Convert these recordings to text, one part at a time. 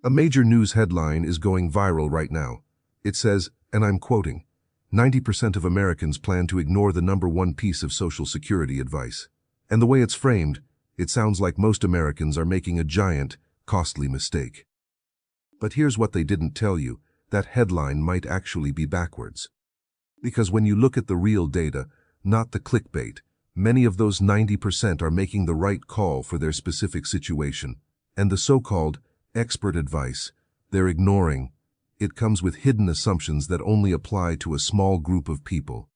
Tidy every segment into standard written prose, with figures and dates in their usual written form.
A major news headline is going viral right now. It says, and I'm quoting, 90% of Americans plan to ignore the number one piece of Social Security advice. And the way it's framed, it sounds like most Americans are making a giant, costly mistake. But here's what they didn't tell you. That headline might actually be backwards. Because when you look at the real data, not the clickbait, many of those 90% are making the right call for their specific situation. And the so-called expert advice they're ignoring, it comes with hidden assumptions that only apply to a small group of people.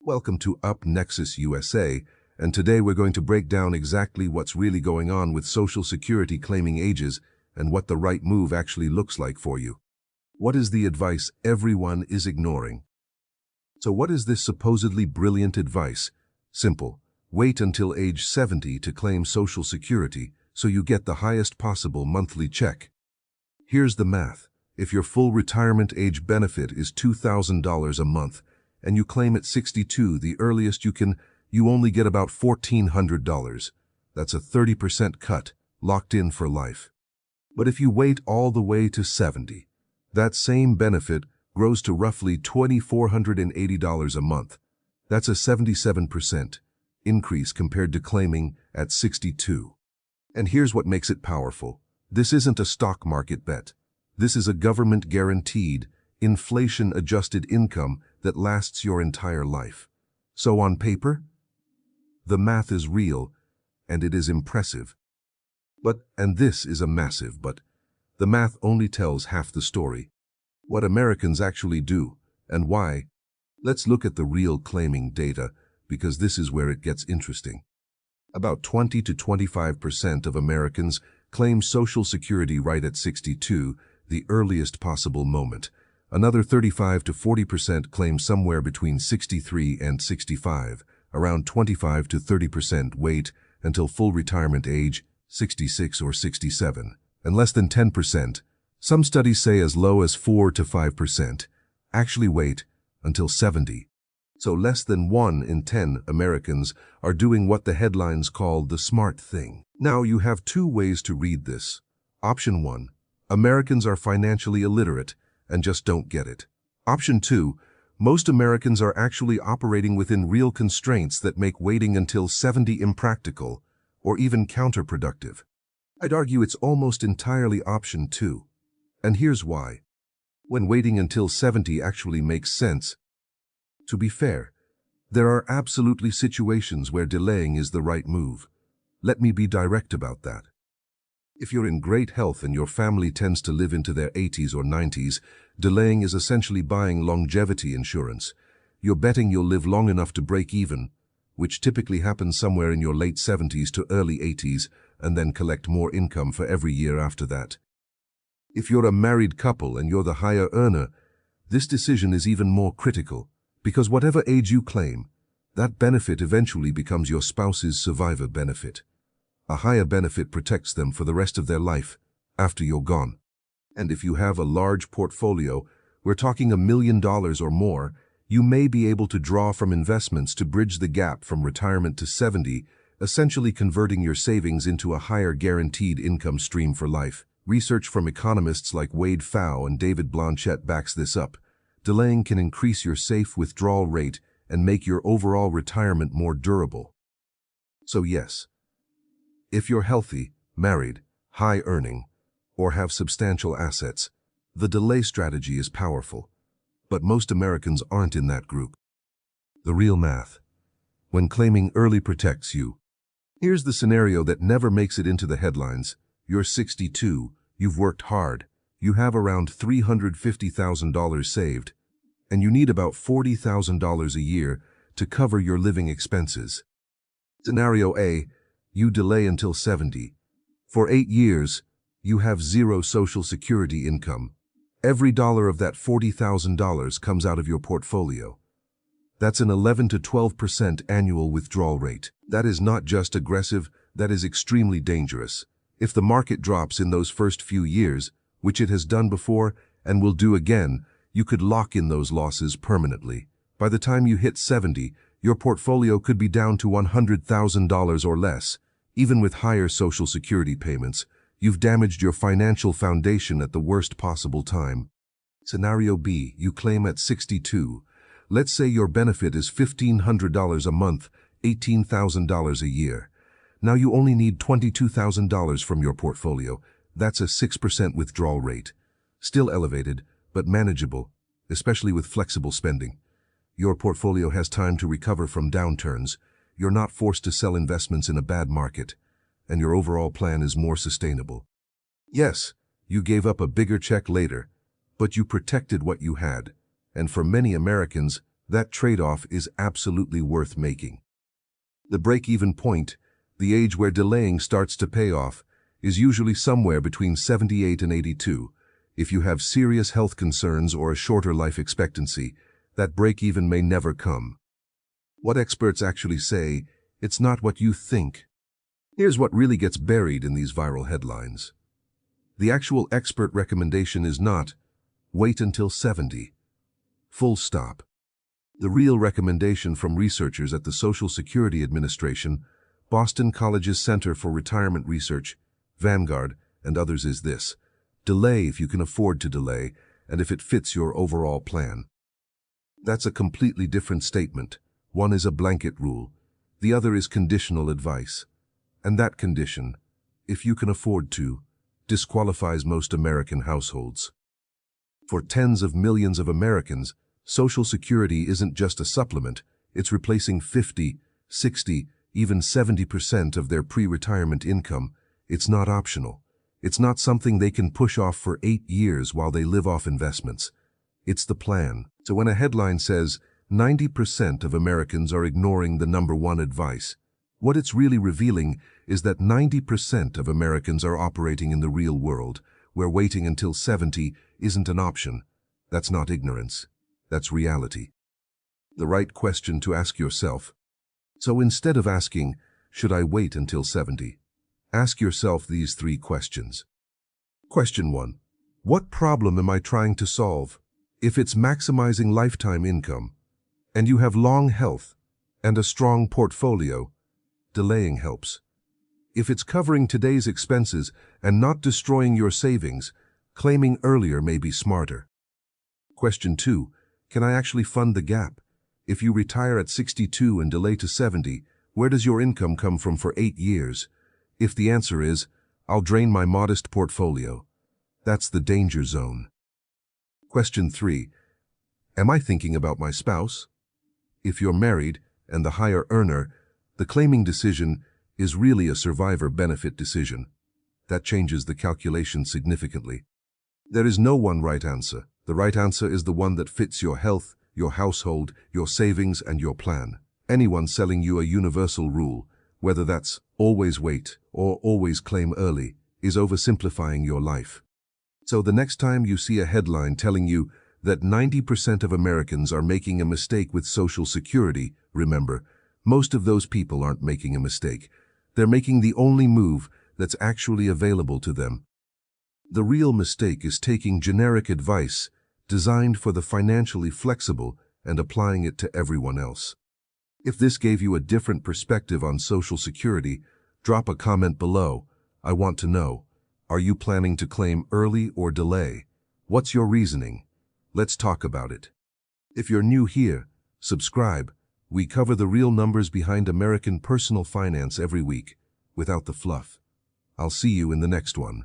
Welcome to UpNexus USA, and today we're going to break down exactly what's really going on with Social Security claiming ages and what the right move actually looks like for you. What is the advice everyone is ignoring? So what is this supposedly brilliant advice? Simple. Wait until age 70 to claim Social Security so you get the highest possible monthly check. Here's the math. If your full retirement age benefit is $2,000 a month and you claim at 62 the earliest you only get about $1,400. That's a 30% cut, locked in for life. But if you wait all the way to 70, that same benefit grows to roughly $2,480 a month. That's a 77% increase compared to claiming at 62. And here's what makes it powerful. This isn't a stock market bet. This is a government-guaranteed, inflation-adjusted income that lasts your entire life. So on paper, the math is real, and it is impressive. And this is a massive but, the math only tells half the story. What Americans actually do, and why. Let's look at the real claiming data, because this is where it gets interesting. About 20 to 25% of Americans claim Social Security right at 62, the earliest possible moment. Another 35 to 40% claim somewhere between 63 and 65. Around 25 to 30% wait until full retirement age, 66 or 67. And less than 10%, some studies say as low as 4 to 5%, actually wait until 70. So less than 1 in 10 Americans are doing what the headlines call the smart thing. Now you have two ways to read this. Option 1, Americans are financially illiterate and just don't get it. Option 2, most Americans are actually operating within real constraints that make waiting until 70 impractical or even counterproductive. I'd argue it's almost entirely option 2. And here's why. When waiting until 70 actually makes sense. To be fair, there are absolutely situations where delaying is the right move. Let me be direct about that. If you're in great health and your family tends to live into their 80s or 90s, delaying is essentially buying longevity insurance. You're betting you'll live long enough to break even, which typically happens somewhere in your late 70s to early 80s, and then collect more income for every year after that. If you're a married couple and you're the higher earner, this decision is even more critical. Because whatever age you claim, that benefit eventually becomes your spouse's survivor benefit. A higher benefit protects them for the rest of their life, after you're gone. And if you have a large portfolio, we're talking $1 million or more, you may be able to draw from investments to bridge the gap from retirement to 70, essentially converting your savings into a higher guaranteed income stream for life. Research from economists like Wade Pfau and David Blanchett backs this up. Delaying can increase your safe withdrawal rate and make your overall retirement more durable. So yes, if you're healthy, married, high-earning, or have substantial assets, the delay strategy is powerful. But most Americans aren't in that group. The real math. When claiming early protects you. Here's the scenario that never makes it into the headlines. You're 62, you've worked hard, you have around $350,000 saved, and you need about $40,000 a year to cover your living expenses. Scenario A, you delay until 70. For 8 years, you have zero Social Security income. Every dollar of that $40,000 comes out of your portfolio. That's an 11 to 12% annual withdrawal rate. That is not just aggressive, that is extremely dangerous. If the market drops in those first few years, which it has done before and will do again, you could lock in those losses permanently. By the time you hit 70, your portfolio could be down to $100,000 or less. Even with higher Social Security payments, You've damaged your financial foundation at the worst possible time. Scenario B, you claim at 62. Let's say your benefit is $1,500 a month, $18,000 a year. Now you only need $22,000 from your portfolio. That's a 6% withdrawal rate. Still elevated, but manageable, especially with flexible spending. Your portfolio has time to recover from downturns. You're not forced to sell investments in a bad market, and your overall plan is more sustainable. Yes, you gave up a bigger check later, but you protected what you had, and for many Americans, that trade-off is absolutely worth making. The break-even point, the age where delaying starts to pay off, is usually somewhere between 78 and 82. If you have serious health concerns or a shorter life expectancy, that break-even may never come. What experts actually say, it's not what you think. Here's what really gets buried in these viral headlines. The actual expert recommendation is not, wait until 70. Full stop. The real recommendation from researchers at the Social Security Administration, Boston College's Center for Retirement Research, Vanguard, and others is this: delay if you can afford to delay, and if it fits your overall plan. That's a completely different statement. One is a blanket rule. The other is conditional advice. And that condition, if you can afford to, disqualifies most American households. For tens of millions of Americans, Social Security isn't just a supplement, it's replacing 50, 60, even 70% of their pre-retirement income. It's not optional. It's not something they can push off for 8 years while they live off investments. It's the plan. So when a headline says 90% of Americans are ignoring the number one advice, what it's really revealing is that 90% of Americans are operating in the real world, where waiting until 70 isn't an option. That's not ignorance. That's reality. The right question to ask yourself. So instead of asking, should I wait until 70? Ask yourself these 3 questions. Question 1. What problem am I trying to solve? If it's maximizing lifetime income, and you have long health and a strong portfolio, delaying helps. If it's covering today's expenses and not destroying your savings, claiming earlier may be smarter. Question 2. Can I actually fund the gap? If you retire at 62 and delay to 70, where does your income come from for 8 years? If the answer is, I'll drain my modest portfolio, that's the danger zone. Question 3. Am I thinking about my spouse? If you're married and the higher earner, the claiming decision is really a survivor benefit decision. That changes the calculation significantly. There is no one right answer. The right answer is the one that fits your health, your household, your savings, and your plan. Anyone selling you a universal rule, whether that's always wait or always claim early, is oversimplifying your life. So the next time you see a headline telling you that 90% of Americans are making a mistake with Social Security, remember, most of those people aren't making a mistake. They're making the only move that's actually available to them. The real mistake is taking generic advice designed for the financially flexible and applying it to everyone else. If this gave you a different perspective on Social Security, drop a comment below. I want to know, are you planning to claim early or delay? What's your reasoning? Let's talk about it. If you're new here, subscribe. We cover the real numbers behind American personal finance every week, without the fluff. I'll see you in the next one.